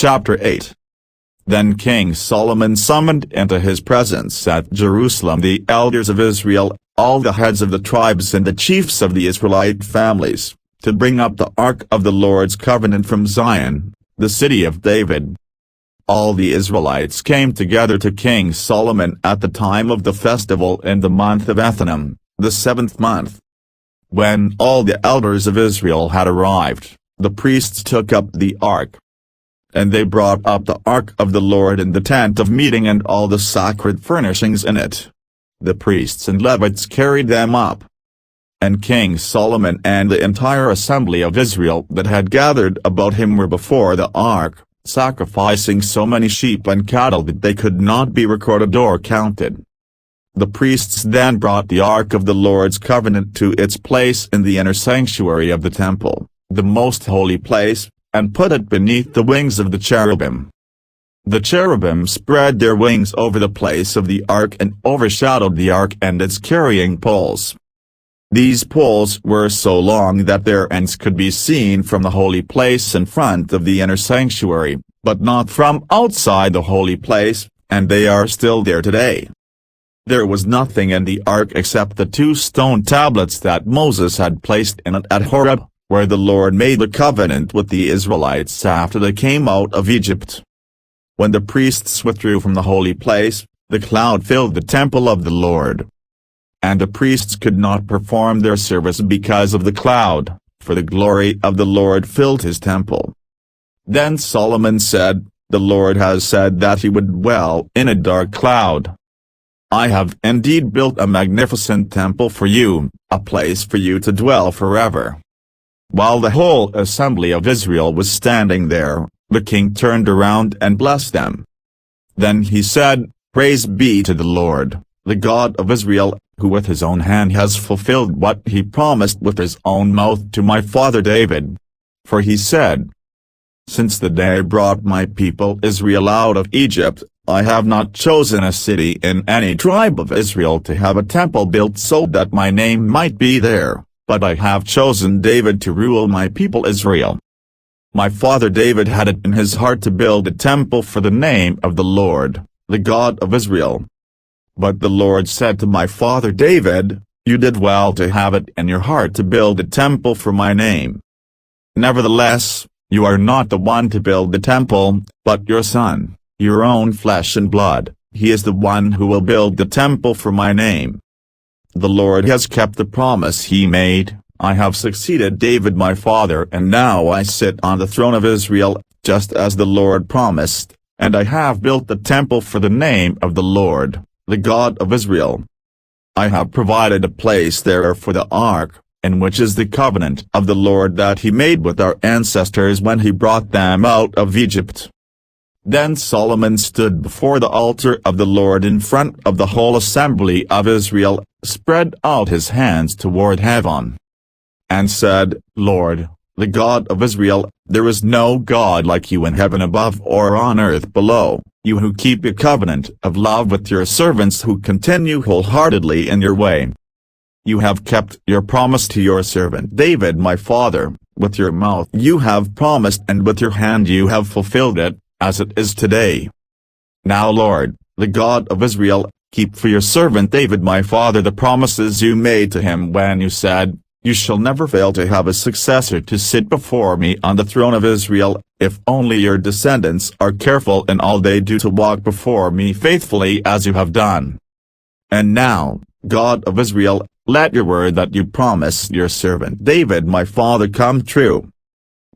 Chapter 8. Then King Solomon summoned into his presence at Jerusalem the elders of Israel, all the heads of the tribes and the chiefs of the Israelite families, to bring up the ark of the Lord's covenant from Zion, the city of David. All the Israelites came together to King Solomon at the time of the festival in the month of Ethanim, the 7th month. When all the elders of Israel had arrived, the priests took up the ark. And they brought up the ark of the Lord in the tent of meeting and all the sacred furnishings in it. The priests and Levites carried them up. And King Solomon and the entire assembly of Israel that had gathered about him were before the ark, sacrificing so many sheep and cattle that they could not be recorded or counted. The priests then brought the ark of the Lord's covenant to its place in the inner sanctuary of the temple, the most holy place, and put it beneath the wings of the cherubim. The cherubim spread their wings over the place of the ark and overshadowed the ark and its carrying poles. These poles were so long that their ends could be seen from the holy place in front of the inner sanctuary, but not from outside the holy place, and they are still there today. There was nothing in the ark except the 2 stone tablets that Moses had placed in it at Horeb, where the Lord made the covenant with the Israelites after they came out of Egypt. When the priests withdrew from the holy place, the cloud filled the temple of the Lord. And the priests could not perform their service because of the cloud, for the glory of the Lord filled his temple. Then Solomon said, "The Lord has said that he would dwell in a dark cloud. I have indeed built a magnificent temple for you, a place for you to dwell forever." While the whole assembly of Israel was standing there, the king turned around and blessed them. Then he said, "Praise be to the Lord, the God of Israel, who with his own hand has fulfilled what he promised with his own mouth to my father David. For he said, 'Since the day I brought my people Israel out of Egypt, I have not chosen a city in any tribe of Israel to have a temple built so that my name might be there, but I have chosen David to rule my people Israel.' My father David had it in his heart to build a temple for the name of the Lord, the God of Israel. But the Lord said to my father David, 'You did well to have it in your heart to build a temple for my name. Nevertheless, you are not the one to build the temple, but your son, your own flesh and blood, he is the one who will build the temple for my name.' The Lord has kept the promise he made. I have succeeded David my father and now I sit on the throne of Israel, just as the Lord promised, and I have built the temple for the name of the Lord, the God of Israel. I have provided a place there for the ark, in which is the covenant of the Lord that he made with our ancestors when he brought them out of Egypt." Then Solomon stood before the altar of the Lord in front of the whole assembly of Israel, spread out his hands toward heaven, and said, "Lord, the God of Israel, there is no God like you in heaven above or on earth below, you who keep your covenant of love with your servants who continue wholeheartedly in your way. You have kept your promise to your servant David my father, with your mouth you have promised and with your hand you have fulfilled it, as it is today. Now Lord, the God of Israel, keep for your servant David my father the promises you made to him when you said, 'You shall never fail to have a successor to sit before me on the throne of Israel, if only your descendants are careful in all they do to walk before me faithfully as you have done. And now, God of Israel, let your word that you promised your servant David my father come true.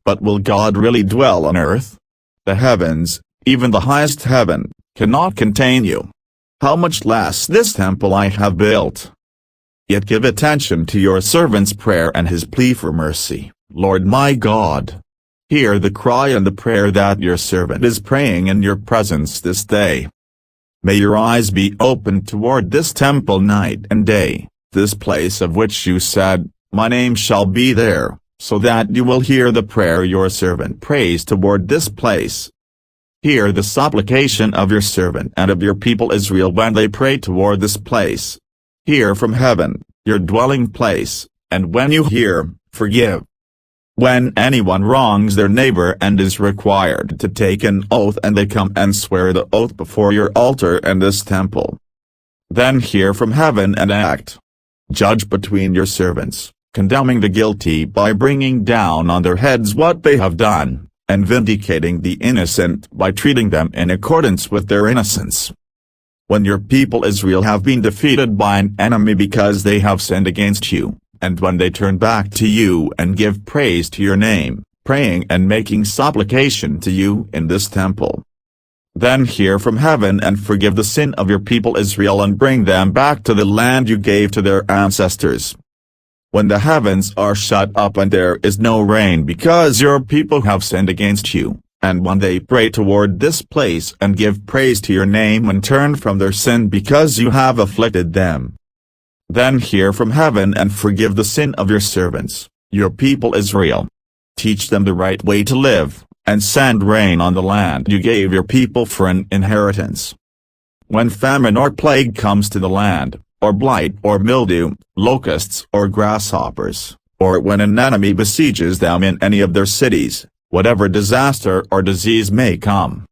But will God really dwell on earth? The heavens, even the highest heaven, cannot contain you. How much less this temple I have built? Yet give attention to your servant's prayer and his plea for mercy, Lord my God. Hear the cry and the prayer that your servant is praying in your presence this day. May your eyes be open toward this temple night and day, this place of which you said, 'My name shall be there,' so that you will hear the prayer your servant prays toward this place. Hear the supplication of your servant and of your people Israel when they pray toward this place. Hear from heaven, your dwelling place, and when you hear, forgive. When anyone wrongs their neighbor and is required to take an oath and they come and swear the oath before your altar and this temple, then hear from heaven and act. Judge between your servants, condemning the guilty by bringing down on their heads what they have done, and vindicating the innocent by treating them in accordance with their innocence. When your people Israel have been defeated by an enemy because they have sinned against you, and when they turn back to you and give praise to your name, praying and making supplication to you in this temple, then hear from heaven and forgive the sin of your people Israel and bring them back to the land you gave to their ancestors. When the heavens are shut up and there is no rain because your people have sinned against you, and when they pray toward this place and give praise to your name and turn from their sin because you have afflicted them, then hear from heaven and forgive the sin of your servants, your people Israel. Teach them the right way to live, and send rain on the land you gave your people for an inheritance. When famine or plague comes to the land, or blight or mildew, locusts or grasshoppers, or when an enemy besieges them in any of their cities, whatever disaster or disease may come,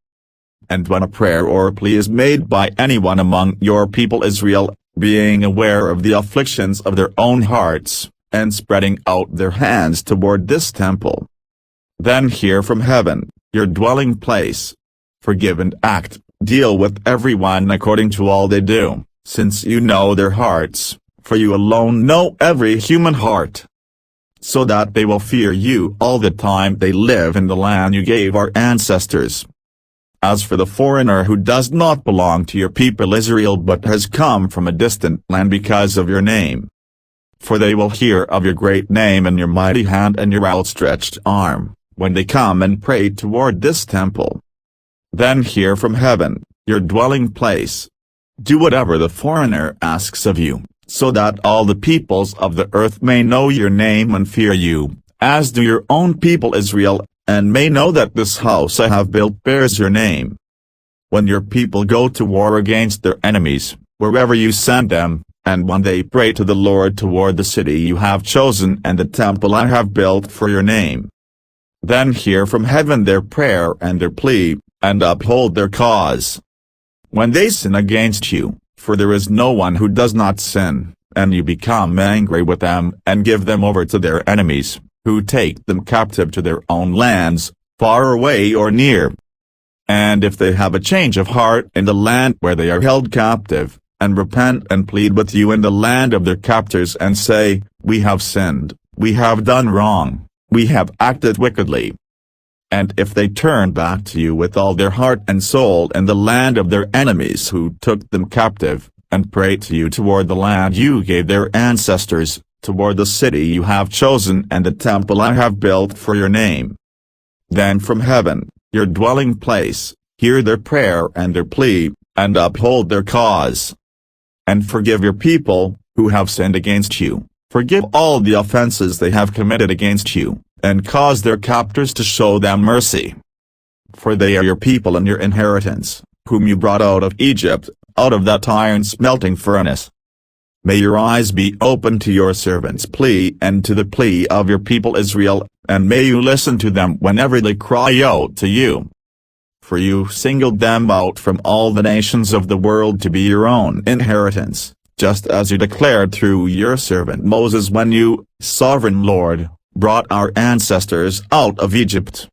and when a prayer or a plea is made by anyone among your people Israel, being aware of the afflictions of their own hearts, and spreading out their hands toward this temple, then hear from heaven, your dwelling place. Forgive and act, deal with everyone according to all they do, since you know their hearts, for you alone know every human heart, so that they will fear you all the time they live in the land you gave our ancestors. As for the foreigner who does not belong to your people Israel but has come from a distant land because of your name, for they will hear of your great name and your mighty hand and your outstretched arm, when they come and pray toward this temple, then hear from heaven, your dwelling place. Do whatever the foreigner asks of you, so that all the peoples of the earth may know your name and fear you, as do your own people Israel, and may know that this house I have built bears your name. When your people go to war against their enemies, wherever you send them, and when they pray to the Lord toward the city you have chosen and the temple I have built for your name, then hear from heaven their prayer and their plea, and uphold their cause. When they sin against you, for there is no one who does not sin, and you become angry with them and give them over to their enemies, who take them captive to their own lands, far away or near. And if they have a change of heart in the land where they are held captive, and repent and plead with you in the land of their captors and say, we have sinned, we have done wrong, we have acted wickedly. And if they turn back to you with all their heart and soul in the land of their enemies who took them captive, and pray to you toward the land you gave their ancestors, toward the city you have chosen and the temple I have built for your name, then from heaven, your dwelling place, hear their prayer and their plea, and uphold their cause. And forgive your people, who have sinned against you, forgive all the offenses they have committed against you, and cause their captors to show them mercy. For they are your people and your inheritance, whom you brought out of Egypt, out of that iron smelting furnace. May your eyes be open to your servants' plea and to the plea of your people Israel, and may you listen to them whenever they cry out to you. For you singled them out from all the nations of the world to be your own inheritance, just as you declared through your servant Moses when you, sovereign Lord, brought our ancestors out of Egypt.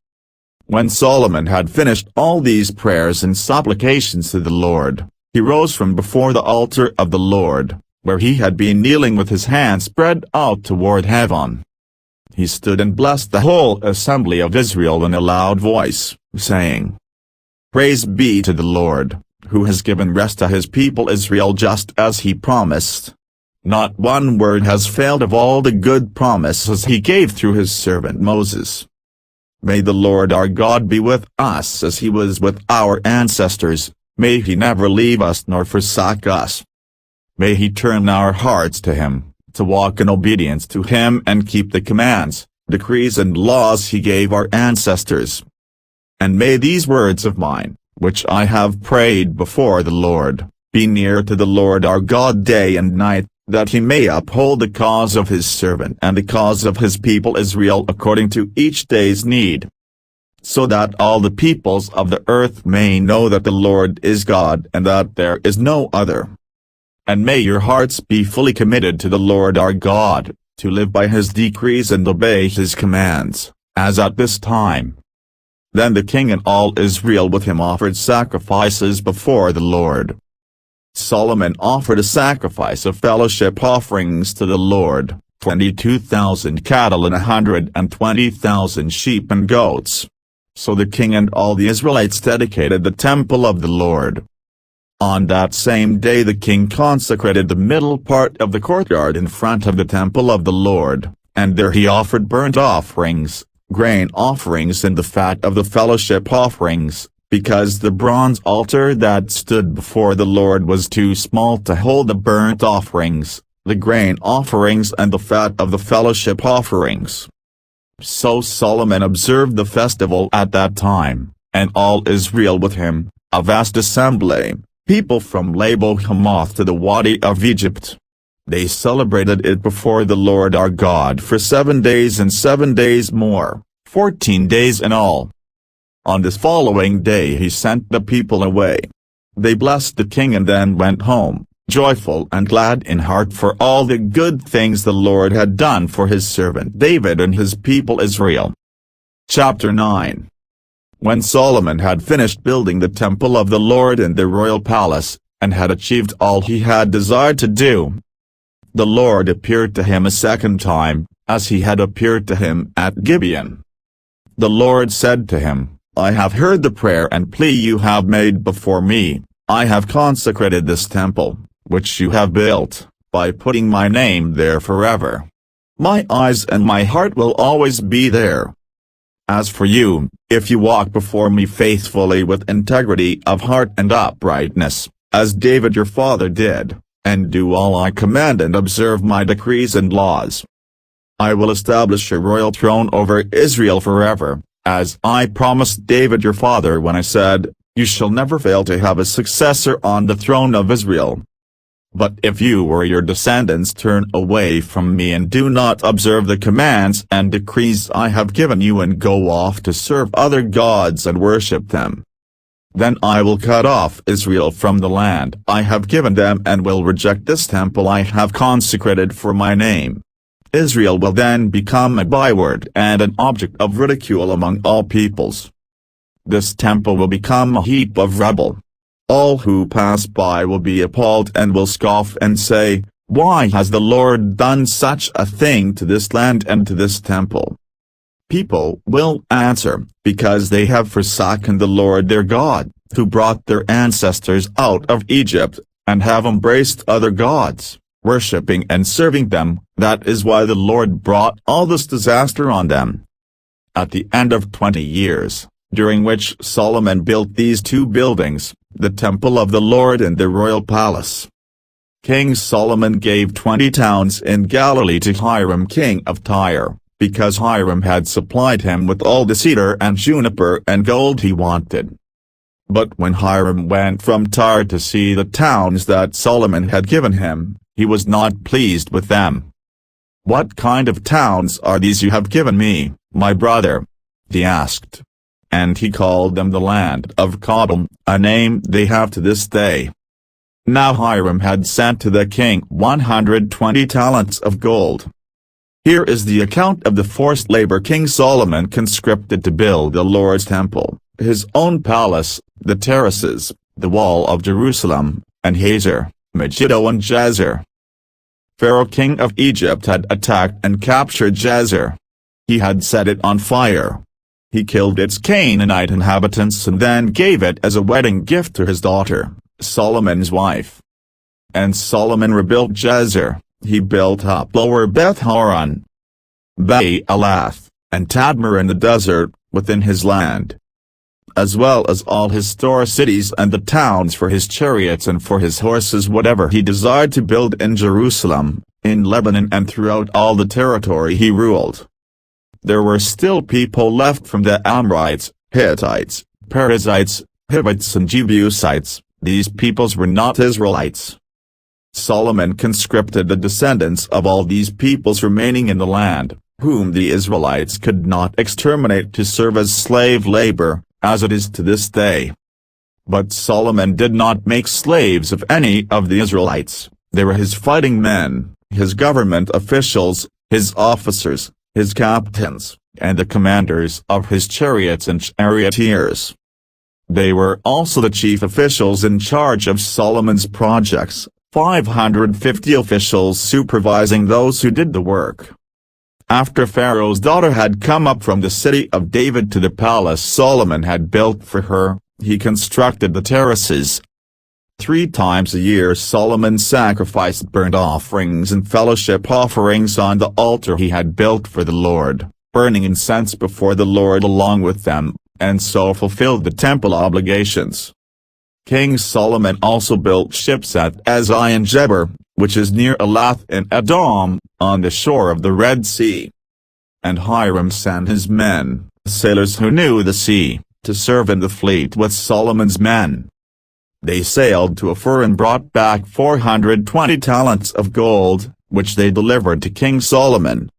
When Solomon had finished all these prayers and supplications to the Lord, he rose from before the altar of the Lord, where he had been kneeling with his hands spread out toward heaven. He stood and blessed the whole assembly of Israel in a loud voice, saying, Praise be to the Lord, who has given rest to his people Israel just as he promised. Not one word has failed of all the good promises he gave through his servant Moses. May the Lord our God be with us as he was with our ancestors, may he never leave us nor forsake us. May he turn our hearts to him, to walk in obedience to him and keep the commands, decrees and laws he gave our ancestors. And may these words of mine, which I have prayed before the Lord, be near to the Lord our God day and night, that he may uphold the cause of his servant and the cause of his people Israel according to each day's need, so that all the peoples of the earth may know that the Lord is God and that there is no other. And may your hearts be fully committed to the Lord our God, to live by his decrees and obey his commands, as at this time." Then the king and all Israel with him offered sacrifices before the Lord. Solomon offered a sacrifice of fellowship offerings to the Lord, 22,000 cattle and 120,000 sheep and goats. So the king and all the Israelites dedicated the temple of the Lord. On that same day the king consecrated the middle part of the courtyard in front of the temple of the Lord, and there he offered burnt offerings, grain offerings and the fat of the fellowship offerings, because the bronze altar that stood before the Lord was too small to hold the burnt offerings, the grain offerings and the fat of the fellowship offerings. So Solomon observed the festival at that time, and all Israel with him, a vast assembly, people from Labo-Hamath to the Wadi of Egypt. They celebrated it before the Lord our God for 7 days and 7 days more, 14 days in all. On this following day he sent the people away. They blessed the king and then went home, joyful and glad in heart for all the good things the Lord had done for his servant David and his people Israel. Chapter 9. When Solomon had finished building the temple of the Lord and the royal palace, and had achieved all he had desired to do, the Lord appeared to him a second time, as he had appeared to him at Gibeon. The Lord said to him, "I have heard the prayer and plea you have made before me. I have consecrated this temple, which you have built, by putting my name there forever. My eyes and my heart will always be there. As for you, if you walk before me faithfully with integrity of heart and uprightness, as David your father did, and do all I command and observe my decrees and laws, I will establish a royal throne over Israel forever, as I promised David your father when I said, 'You shall never fail to have a successor on the throne of Israel.' But if you or your descendants turn away from me and do not observe the commands and decrees I have given you and go off to serve other gods and worship them, then I will cut off Israel from the land I have given them and will reject this temple I have consecrated for my name. Israel will then become a byword and an object of ridicule among all peoples. This temple will become a heap of rubble. All who pass by will be appalled and will scoff and say, 'Why has the Lord done such a thing to this land and to this temple?' People will answer, 'Because they have forsaken the Lord their God, who brought their ancestors out of Egypt, and have embraced other gods, worshipping and serving them, that is why the Lord brought all this disaster on them.'" At the end of 20 years, during which Solomon built these two buildings, the temple of the Lord and the royal palace, King Solomon gave 20 towns in Galilee to Hiram king of Tyre, because Hiram had supplied him with all the cedar and juniper and gold he wanted. But when Hiram went from Tyre to see the towns that Solomon had given him, he was not pleased with them. "What kind of towns are these you have given me, my brother?" he asked. And he called them the land of Cobham, a name they have to this day. Now Hiram had sent to the king 120 talents of gold. Here is the account of the forced labor King Solomon conscripted to build the Lord's temple, his own palace, the terraces, the wall of Jerusalem, and Hazor, Megiddo and Jazer. Pharaoh king of Egypt had attacked and captured Jazer. He had set it on fire. He killed its Canaanite inhabitants and then gave it as a wedding gift to his daughter, Solomon's wife. And Solomon rebuilt Jazer. He built up Lower Beth-horon, Baalath, and Tadmor in the desert, within his land, as well as all his store cities and the towns for his chariots and for his horses, whatever he desired to build in Jerusalem, in Lebanon and throughout all the territory he ruled. There were still people left from the Amorites, Hittites, Perizzites, Hivites and Jebusites. These peoples were not Israelites. Solomon conscripted the descendants of all these peoples remaining in the land, whom the Israelites could not exterminate, to serve as slave labor, as it is to this day. But Solomon did not make slaves of any of the Israelites. They were his fighting men, his government officials, his officers, his captains, and the commanders of his chariots and charioteers. They were also the chief officials in charge of Solomon's projects, 550 officials supervising those who did the work. After Pharaoh's daughter had come up from the city of David to the palace Solomon had built for her, he constructed the terraces. 3 times a year Solomon sacrificed burnt offerings and fellowship offerings on the altar he had built for the Lord, burning incense before the Lord along with them, and so fulfilled the temple obligations. King Solomon also built ships at Ezion-Geber, which is near Elath in Edom, on the shore of the Red Sea. And Hiram sent his men, sailors who knew the sea, to serve in the fleet with Solomon's men. They sailed to Ophir and brought back 420 talents of gold, which they delivered to King Solomon.